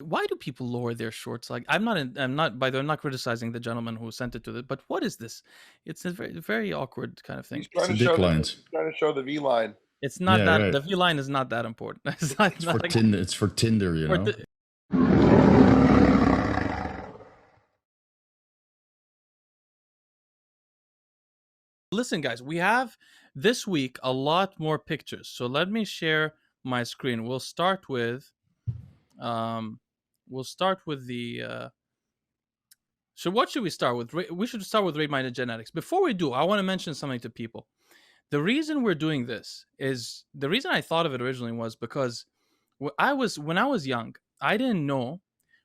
Why do people lower their shorts? Like, I'm not, by the way, I'm not criticizing the gentleman who sent it to the, but what is this? It's a very, very awkward kind of thing. He's It's trying the to dick show the lines. he's trying to show the V line. It's not Yeah, that, right. the V line is not that important. It's not, It's for not like, Tinder. It's for Tinder, you for know. the, listen, guys, we have this week a lot more pictures. So let me share my screen. Um, we'll start with the, so what should we start with? We should start with rate-minded genetics. Before we do, I want to mention something to people. The reason we're doing this is, the reason I thought of it originally was because when I was young, I didn't know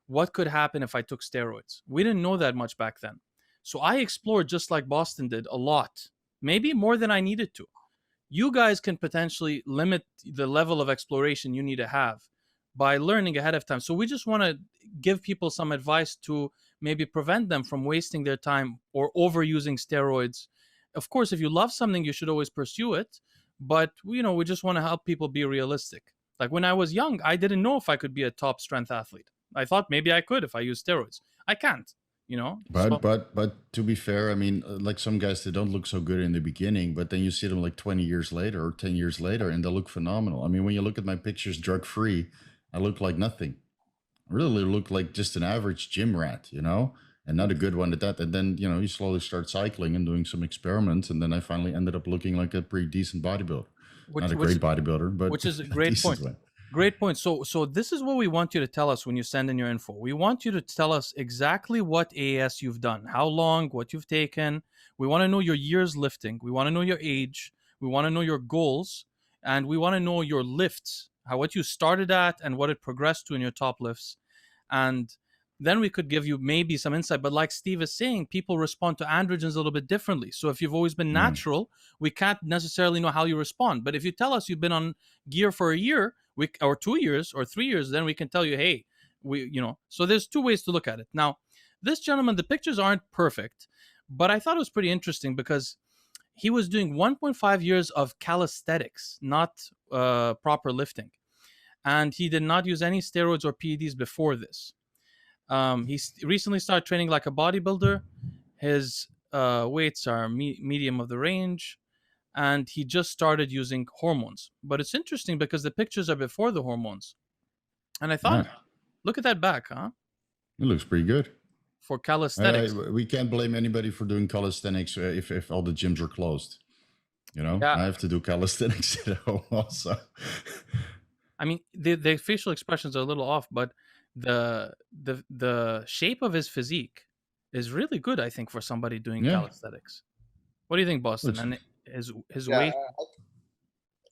what could happen if I took steroids. We didn't know that much back then. So I explored, just like Bostin did, a lot, maybe more than I needed to. You guys can potentially limit the level of exploration you need to have by learning ahead of time. So we just want to give people some advice to maybe prevent them from wasting their time or overusing steroids. Of course, if you love something, you should always pursue it. But we just want to help people be realistic. Like when I was young, I didn't know if I could be a top strength athlete. I thought maybe I could if I used steroids. I can't, But So but but to be fair, I mean, like some guys, they don't look so good in the beginning, but then you see them like 20 years later or 10 years later, and they look phenomenal. I mean, when you look at my pictures drug free, I look like nothing. I really look like just an average gym rat, you know, and not a good one at that. And then you slowly start cycling and doing some experiments, and then I finally ended up looking like a pretty decent bodybuilder. Not which a which great bodybuilder, but which is a a great decent point. one. Great point. So this is what we want you to tell us when you send in your info. We want you to tell us exactly what AS you've done, how long, what you've taken. We want to know your years lifting. We want to know your age. We want to know your goals, and we want to know your lifts, how what you started at and what it progressed to in your top lifts. And then we could give you maybe some insight. But like Steve is saying, people respond to androgens a little bit differently. So if you've always been Yeah. natural, we can't necessarily know how you respond. But if you tell us you've been on gear for a year, or 2 years or 3 years, then we can tell you, hey, So there's two ways to look at it. Now, this gentleman, the pictures aren't perfect, but I thought it was pretty interesting because he was doing 1.5 years of calisthenics, not proper lifting, and he did not use any steroids or PEDs before this. He recently started training like a bodybuilder. His weights are medium of the range, and he just started using hormones. But it's interesting because the pictures are before the hormones. And I thought, Yeah. look at that back, huh? It looks pretty good. For calisthenics. We can't blame anybody for doing calisthenics if all the gyms are closed. Yeah. I have to do calisthenics at home also. I mean, the facial expressions are a little off, but the shape of his physique is really good, I think, for somebody doing Yeah. calisthenics. What do you think, Boston? Looks, And his Yeah, weight.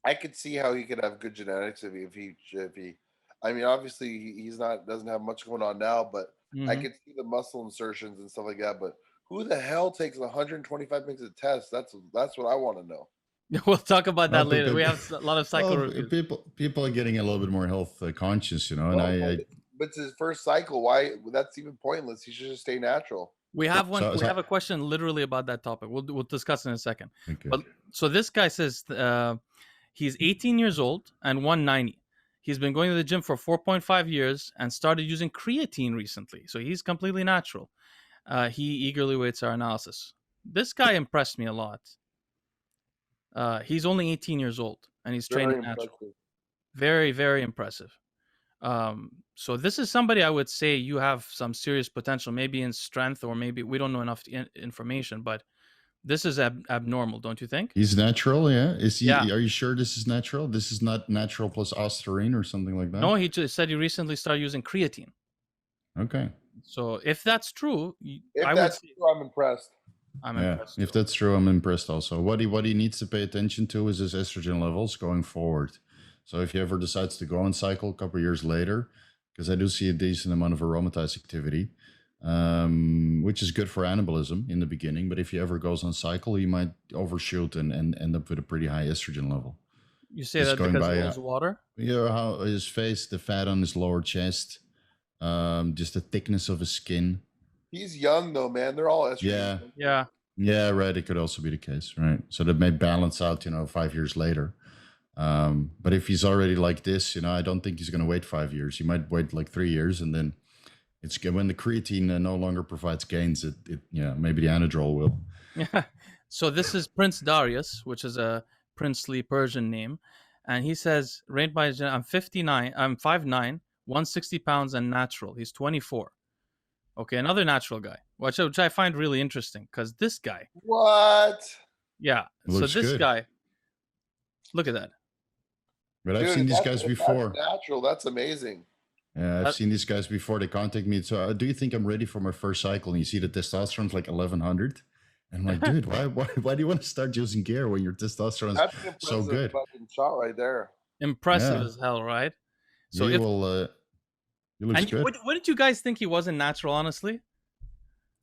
I could see how he could have good genetics if he. I mean, obviously he's not doesn't have much going on now, but I Mhm. could see the muscle insertions and stuff like that. But who the hell takes 125 minutes of test? That's what I want to know. We'll talk about well, that later. We have a lot of cycle well, reviews. people are getting a little bit more health conscious, and Well, I but it's his first cycle. Why? That's even pointless. He should just stay natural. We have one. so, We so have a question literally about that topic. We'll discuss in a second. okay. But so this guy says he's 18 years old and 190. He's been going to the gym for 4.5 years and started using creatine recently. So he's completely natural. He eagerly waits our analysis. This guy impressed me a lot. He's only 18 years old and he's Very training natural. impressive. Very, very impressive. So this is somebody I would say you have some serious potential, maybe in strength, or maybe we don't know enough information, but this is abnormal, don't you think? He's natural, yeah. Is he? Yeah. Are you sure this is natural? This is not natural plus ostarine or something like that. No, he just said he recently started using creatine. Okay. So if that's true, If I that's would say true, I'm impressed. I'm Yeah, impressed. if that's true, I'm impressed also. What he needs to pay attention to is his estrogen levels going forward. So if he ever decides to go on cycle a couple of years later, because I do see a decent amount of aromatase activity, which is good for anabolism in the beginning. But if he ever goes on cycle, he might overshoot and end up with a pretty high estrogen level. You say Just that going because by he loses water? how his face, the fat on his lower chest, just the thickness of his skin. He's young though, man. They're all estrogen. Yeah. Yeah. Yeah, right. It could also be the case, right? So that may balance out, 5 years later. But if he's already like this, I don't think he's going to wait 5 years. He might wait like 3 years, and then it's when the creatine no longer provides gains. Maybe the anadrol will. Yeah. So this is Prince Darius, which is a princely Persian name, and he says, "Ranked by I'm 59. I'm 5'9", 160 pounds, and natural." He's 24. Okay, another natural guy, which I find really interesting because this guy, What? yeah. So Looks this good. guy, look at that. But I've Dude, seen if these that's- guys if before. That's natural. That's amazing. Yeah, I've seen these guys before. They contact me. So, do you think I'm ready for my first cycle? And you see the testosterone's like 1100. And I'm like, dude, why do you want to start using gear when your testosterone's That's an so impressive good? fucking shot right there. Impressive Yeah. as hell, right? So he if will. He looks and good. what did you guys think he wasn't natural? Honestly,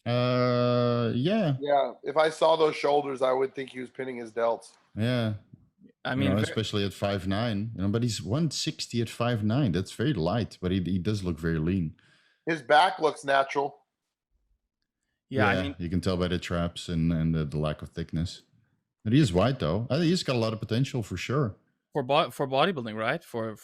Yeah. Yeah, if I saw those shoulders, I would think he was pinning his delts. Yeah. I mean, especially at 5'9", but he's 160 at 5'9". That's very light, but he does look very lean. His back looks natural. yeah. I mean, you can tell by the traps and the lack of thickness. But he is wide though. I think he's got a lot of potential for sure. for bodybuilding, right? For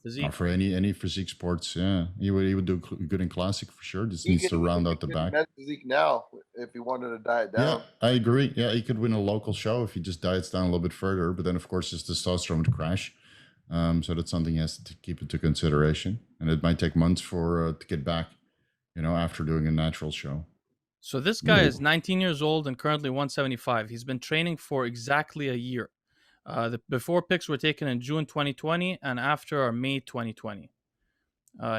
physique. For any physique sports, yeah, he would do good in classic for sure. Just needs to round out the back. Men's physique now, if he wanted to diet down. Yeah, I agree. Yeah, he could win a local show if he just diets down a little bit further. But then, of course, his testosterone would crash. So that's something he has to keep into consideration, and it might take months for to get back. After doing a natural show. So this guy is 19 years old and currently 175. He's been training for exactly a year. The before pics were taken in June 2020 and after are May 2020.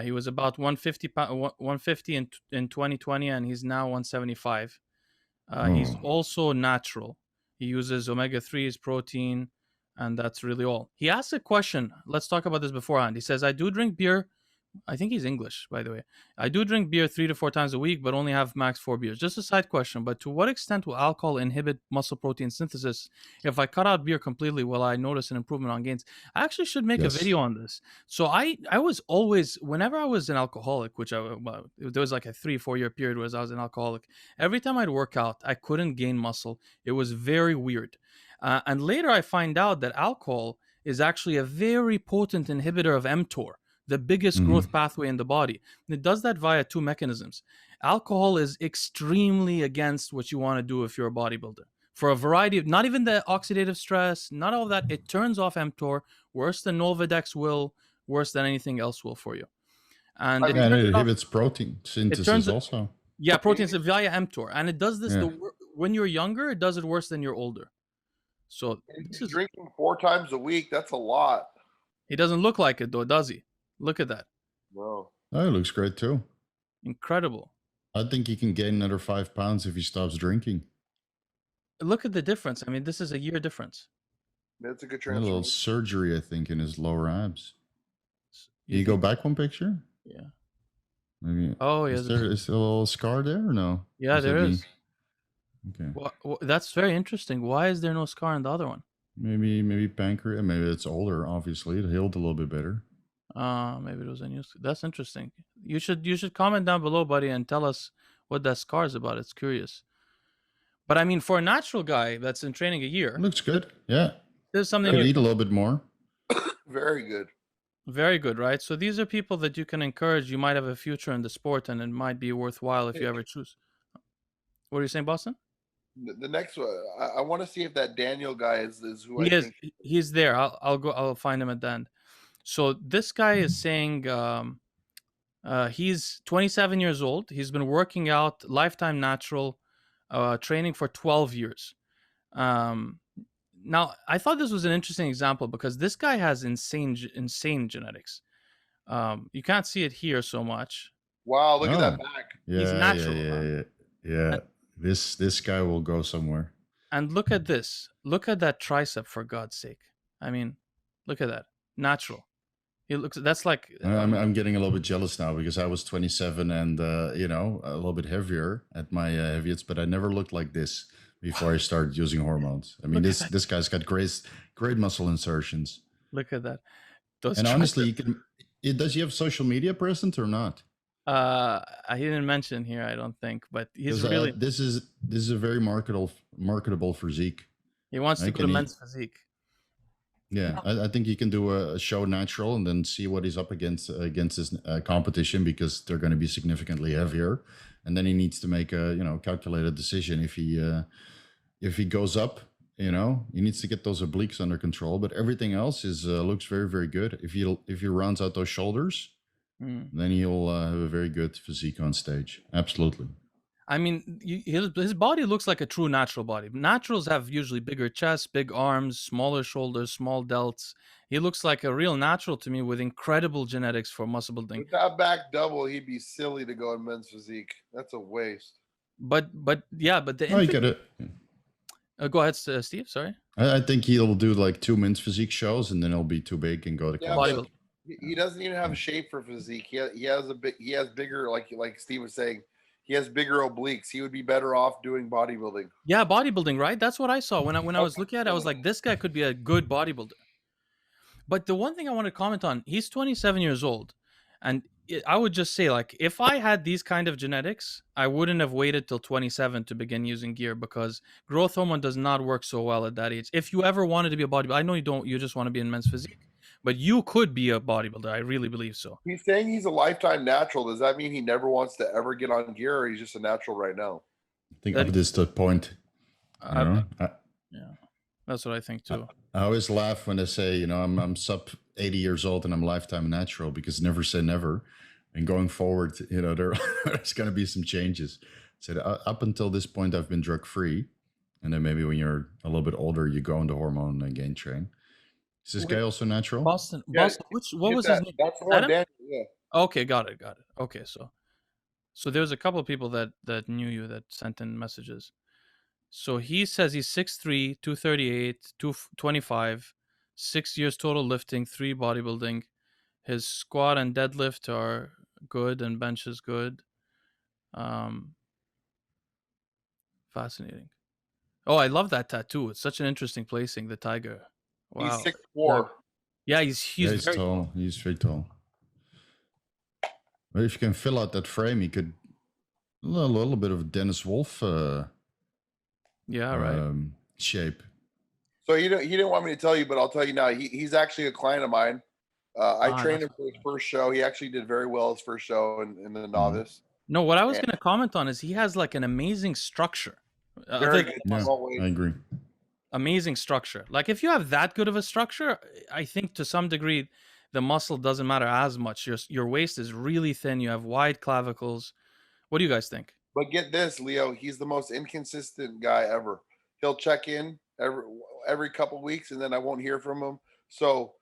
He was about 150 in 2020 and he's now 175. He's also natural. He uses omega-3s, protein, and that's really all. He asked a question. Let's talk about this beforehand. He says, I do drink beer. I think he's English, by the way. I do drink beer 3 to 4 times a week, but only have max 4 beers. Just a side question, but to what extent will alcohol inhibit muscle protein synthesis? If I cut out beer completely, will I notice an improvement on gains? I actually should make a video on this. So I was always, whenever I was an alcoholic, which there was like a 3-4 year period where I was an alcoholic, every time I'd work out, I couldn't gain muscle. It was very weird. And later I find out that alcohol is actually a very potent inhibitor of mTOR, the biggest growth pathway in the body. And it does that via 2 mechanisms. Alcohol is extremely against what you want to do if you're a bodybuilder. For a variety of, not even the oxidative stress, not all of that. It turns off mTOR worse than Nolvadex will, worse than anything else will for you. And it inhibits protein synthesis also. Yeah, proteins via mTOR. And it does this when you're younger, it does it worse than you're older. So this is drinking 4 times a week. That's a lot. He doesn't look like it though, does he? Look at that. No. Oh, it looks great too. Incredible. I think he can gain another 5 pounds if he stops drinking. Look at the difference. I mean, this is a year difference. That's a good transformation. A little surgery, I think, in his lower abs. Can you go back one picture? Yeah. Maybe. Oh, yeah. Is there a little scar there or no? Yeah, there is. Okay. Well, that's very interesting. Why is there no scar in the other one? Maybe pancreas. Maybe it's older. Obviously, it healed a little bit better. Maybe it was unused. That's interesting. You should comment down below, buddy, and tell us what that scar is about. It's curious. But I mean, for a natural guy that's in training a year, looks good. Yeah, there's something. Could eat a little bit more. Very good. Very good, right? So these are people that you can encourage. You might have a future in the sport, and it might be worthwhile if you ever choose. What are you saying, Boston? The next one, I want to see if that Daniel guy is who he is. He's there. I'll find him at the end. So this guy is saying he's 27 years old. He's been working out Lifetime Natural, training for 12 years. Now, I thought this was an interesting example because this guy has insane genetics. You can't see it here so much. Wow, look at that back. Yeah, he's natural. Yeah. This guy will go somewhere. And look at this. Look at that tricep, for God's sake. I mean, look at that. Natural. He looks. That's like. I'm getting a little bit jealous now because I was 27 and a little bit heavier at my heaviest, but I never looked like this before I started using hormones. I mean, this guy's got great muscle insertions. Look at that. And honestly, does he have social media present or not? He didn't mention here, I don't think, but he's really. This is a very marketable physique. He wants to go to men's physique. Yeah, I think he can do a show natural and then see what he's up against his competition, because they're going to be significantly heavier, and then he needs to make a calculated decision. If he goes up, he needs to get those obliques under control. But everything else is looks very, very good. If he rounds out those shoulders, then he'll have a very good physique on stage. Absolutely. I mean, his body looks like a true natural body. Naturals have usually bigger chests, big arms, smaller shoulders, small delts. He looks like a real natural to me with incredible genetics for muscle building. With that back double, he'd be silly to go in men's physique. That's a waste. But the Oh, you get it. go ahead, Steve. Sorry. I think he'll do like 2 men's physique shows, and then he'll be too big and go to Bodybuilding. He doesn't even have a shape for physique. He has bigger, like Steve was saying, he has bigger obliques. He would be better off doing bodybuilding. Yeah, bodybuilding, right? That's what I saw when I was looking at it. I was like, this guy could be a good bodybuilder. But the one thing I want to comment on, he's 27 years old, and I would just say, like, if I had these kind of genetics, I wouldn't have waited till 27 to begin using gear, because growth hormone does not work so well at that age. If you ever wanted to be a bodybuilder, I know you don't, you just want to be in men's physique, but you could be a bodybuilder. I really believe so. He's saying he's a lifetime natural. Does that mean he never wants to ever get on gear, or he's just a natural right now? I think up to this point. Yeah, that's what I think too. I always laugh when they say, I'm sub 80 years old and I'm lifetime natural, because never say never. And going forward, there's going to be some changes. So up until this point, I've been drug free. And then maybe when you're a little bit older, you go into hormone and gain train. Is this guy also natural? Bostin, Yeah, what was his name? That's the one, Daniel, yeah. Okay, got it. Okay, so there's a couple of people that knew you that sent in messages. So he says he's 6'3", 238, 225, 6 years total lifting, 3 bodybuilding. His squat and deadlift are good, and bench is good. Fascinating. Oh, I love that tattoo. It's such an interesting placing, the tiger. Wow. He's 6'4". Yeah, he's very tall. He's very tall. But if you can fill out that frame, he could a little bit of Dennis Wolf. Shape. So he didn't want me to tell you, but I'll tell you now. He's actually a client of mine. I trained him for his first show. He actually did very well his first show in the novice. No, what I was going to comment on is he has like an amazing structure. Very good. Yeah, I agree. Amazing structure. Like, if you have that good of a structure, I think to some degree the muscle doesn't matter as much. Your waist is really thin. You have wide clavicles. What do you guys think? But get this, Leo, he's the most inconsistent guy ever. He'll check in every couple weeks, and then I won't hear from him. So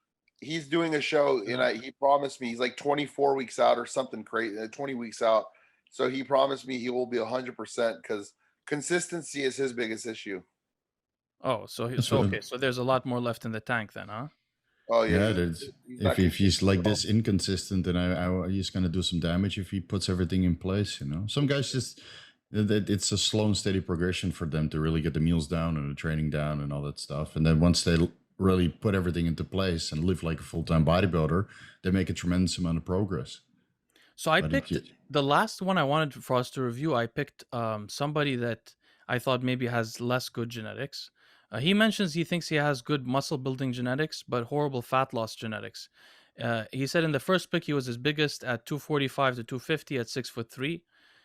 he's doing a show, and he promised me he's like 24 weeks out or something crazy, 20 weeks out. So he promised me he will be 100%, because consistency is his biggest issue. Oh, so there's a lot more left in the tank then, huh? Oh yeah, it is. If he's like this inconsistent, then he's going to do some damage if he puts everything in place. Some guys just it's a slow and steady progression for them to really get the meals down and the training down and all that stuff. And then once they really put everything into place and live like a full-time bodybuilder, they make a tremendous amount of progress. So I picked the last one I wanted for us to review. I picked somebody that I thought maybe has less good genetics. He mentions he thinks he has good muscle building genetics, but horrible fat loss genetics. He said in the first pick, he was his biggest at 245 to 250 at 6'3".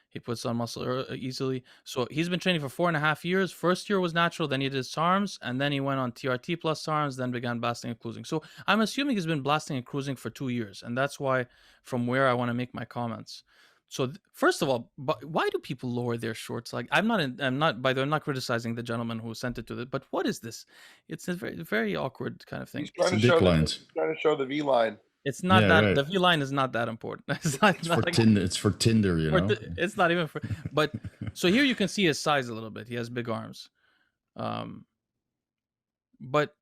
He puts on muscle easily. So he's been training for 4.5 years. First year was natural, then he did SARMs, and then he went on TRT plus SARMs, then began blasting and cruising. So I'm assuming he's been blasting and cruising for 2 years, and that's why from where I want to make my comments. So first of all, why do people lower their shorts? Like, I'm not criticizing the gentleman who sent it to but what is this? It's a very, very awkward kind of thing. He's trying to show the V line. It's not right. The V line is not that important. It's for Tinder, it's not even for. But so here you can see his size a little bit. He has big arms. But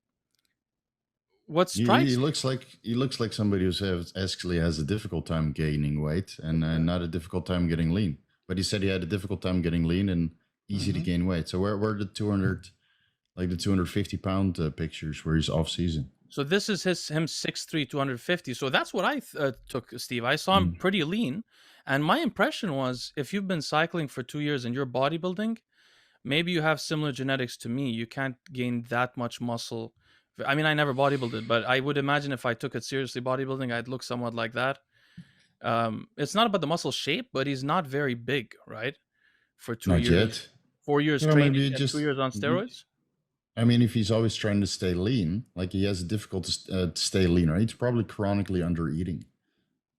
what strikes he looks like somebody who actually has a difficult time gaining weight and not a difficult time getting lean. But he said he had a difficult time getting lean and easy to gain weight. So where are the 250 pound pictures where he's off season? So this is him 6'3", 250. So that's what I took, Steve. I saw him pretty lean, and my impression was, if you've been cycling for 2 years and you're bodybuilding, maybe you have similar genetics to me. You can't gain that much muscle I mean, I never bodybuilded, but I would imagine if I took it seriously, bodybuilding, I'd look somewhat like that. It's not about the muscle shape, but he's not very big, right? For 2 Not years, yet. 4 years You know, maybe training you and 2 just. years on steroids. I mean, if he's always trying to stay lean, like he has difficulty to stay lean, right? He's probably chronically under eating.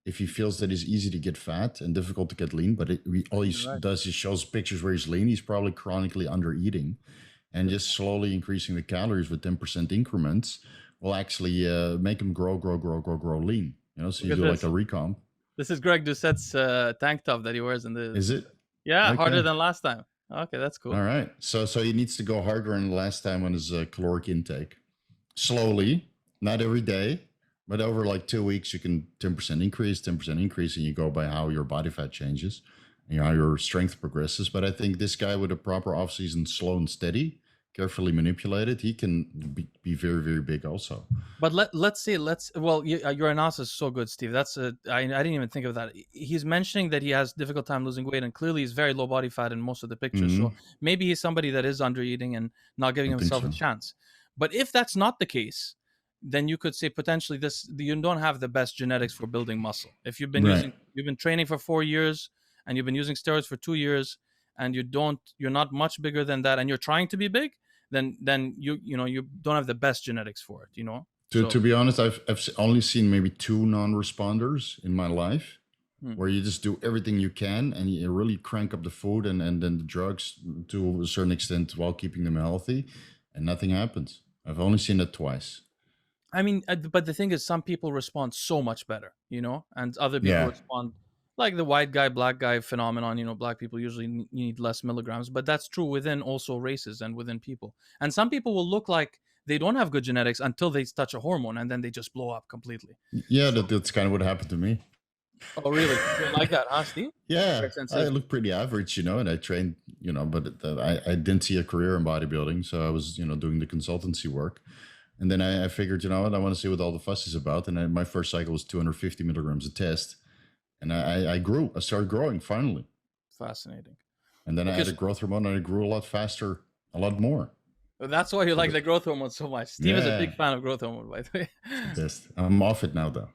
If he feels that it's easy to get fat and difficult to get lean, but all he Right. does is shows pictures where he's lean, he's probably chronically under eating, and just slowly increasing the calories with 10% increments will actually make him grow lean. You know, so Look you at do like this. a recomp. This is Greg Doucette's tank top that he wears in the. Is it? Yeah, harder Okay. than last time. Okay, that's cool. All right. So he needs to go harder than last time on his caloric intake. Slowly, not every day, but over like 2 weeks, you can 10% increase, and you go by how your body fat changes and how your strength progresses. But I think this guy with a proper off season, slow and steady, carefully manipulated, he can be very, very big also. But let's see. Well, your analysis is so good, Steve. I didn't even think of that. He's mentioning that he has difficult time losing weight, and clearly he's very low body fat in most of the pictures. Mhm. So maybe he's somebody that is under eating and not giving I think himself a so. chance. But if that's not the case, then you could say potentially you don't have the best genetics for building muscle. If you've been Right. you've been training for 4 years and you've been using steroids for 2 years and you're not much bigger than that and you're trying to be big, then you don't have the best genetics for it, you know. To be honest, I've only seen maybe 2 non-responders in my life, Hmm. where you just do everything you can and you really crank up the food and then the drugs to a certain extent while keeping them healthy, and nothing happens. I've only seen it twice. I mean, but the thing is, some people respond so much better, you know, and other people Yeah. respond like the white guy, black guy phenomenon. You know, black people usually need less milligrams, but that's true within also races and within people. And some people will look like they don't have good genetics until they touch a hormone, and then they just blow up completely. Yeah, So, that's kind of what happened to me. oh, really? You don't like that, huh, Steve? Yeah, Very I sensitive. look pretty average, you know, and I trained, you know, but I didn't see a career in bodybuilding, so I was, you know, doing the consultancy work. And then I figured, you know what, I want to see what all the fuss is about. And my first cycle was 250 milligrams a test. And I grew. I started growing finally. Fascinating. And then I had a growth hormone and I grew a lot faster, a lot more. That's why you like the growth hormone so much. Steve is a big Yeah. fan of growth hormone, by the way. Yes. I'm off it now, though.